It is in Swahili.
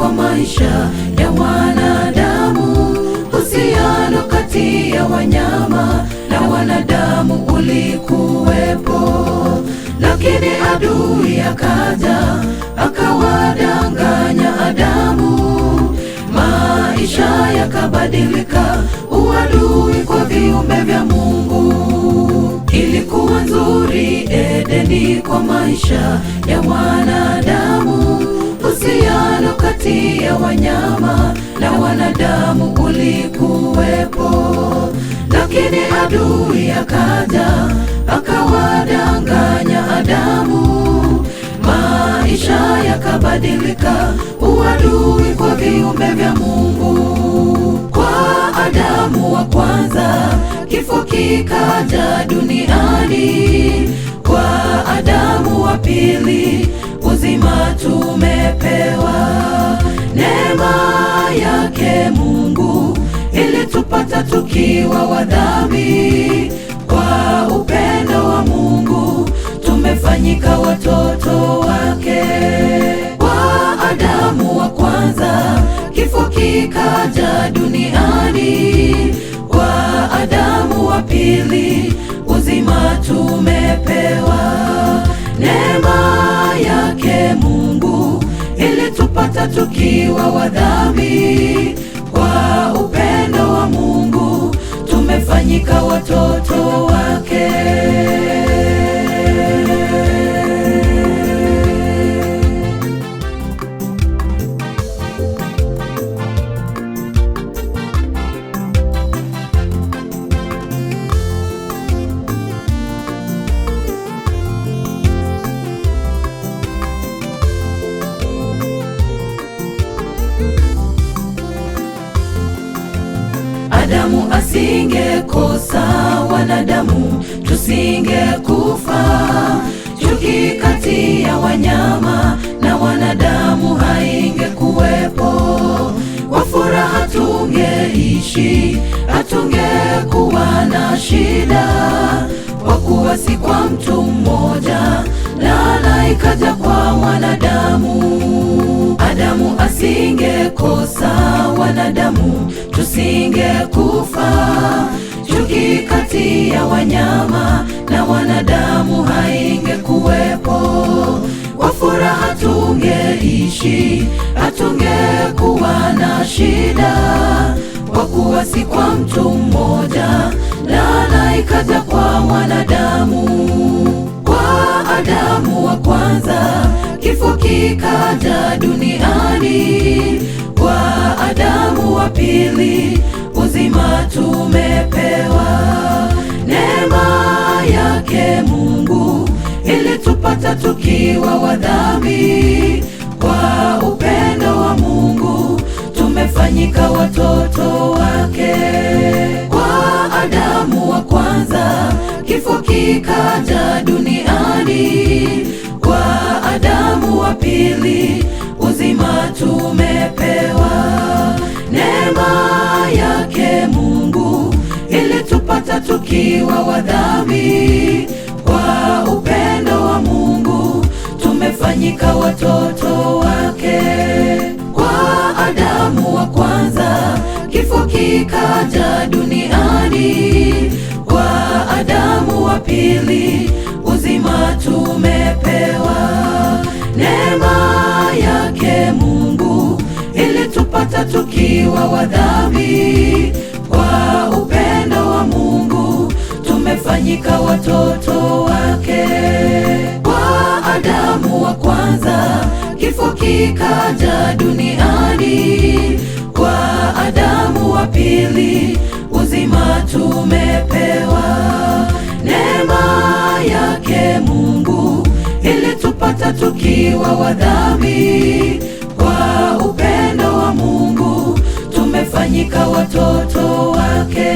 kwa maisha ya wanadamu. Uhusiano kati ya wanyama na wanadamu ulikuwepo, lakini adui akaja akawadanganya Adamu. Maisha yakabadilika, uadui kwa viumbe vya Mungu. Ilikuwa nzuri Edeni kwa maisha ya wanadamu. Uhusiano kati ya wanyama na wanadamu ulikuwepo, lakini adui akaja akawadanganya Adamu. Maisha yakabadilika, uadui kwa viumbe vya Mungu. Kwa Adamu wa kwanza kifo kikaja duniani, kwa Adamu wa pili uzima tumepewa. Neema yake Mungu ilitupata tukiwa wadhambi. Kwa upendo wa Mungu tumefanyika watoto wake. Kwa Adamu wa kwanza kifo kikaja duniani, kwa Adamu wa pili uzima tumepewa. Neema yake Mungu ilitupata tukiwa wadhambi. Kwa upendo wa Mungu tumefanyika watoto wake. Adamu asingekosa, wanadamu tusingekufa. Chuki kati ya wanyama na wanadamu haingekuwepo. Kwa furaha tungeishi, hatungekuwa na shida. Kwa kuwa si kwa mtu mmoja, laana ikaja kwa wanadamu. Adamu asingekosa, wanadamu tusingekufa. Chuki kati ya wanyama na wanadamu haingekuwepo. Kwa furaha tungeishi, hatungekuwa na shida. Kwa kuwa si kwa mtu mmoja, laana ikaja kwa wanadamu. Kwa Adamu wa kwanza kifo kikaja duniani, kwa Adamu wa pili uzima tumepewa. Neema yake Mungu ilitupata tukiwa wadhambi. Kwa upendo wa Mungu tumefanyika watoto wake. Kwa Adamu wa kwanza kifo kikaja duniani, kwa Adamu wa pili uzima tumepewa. Neema yake Mungu ilitupata tukiwa wadhambi. Kwa upendo wa Mungu tumefanyika watoto wake. Kwa Adamu wa kwanza kifo kikaja duniani, kwa Adamu wa pili uzima tumepewa. Neema yake Mungu ilitupata tukiwa wadhambi. Kwa upendo wa Mungu tumefanyika watoto wake. Kwa Adamu wa kwanza kifo kikaja duniani, kwa Adamu wa pili uzima tumepewa. Neema yake Mungu ilitupata tukiwa wadhambi. Kwa upendo wa Mungu tumefanyika watoto wake.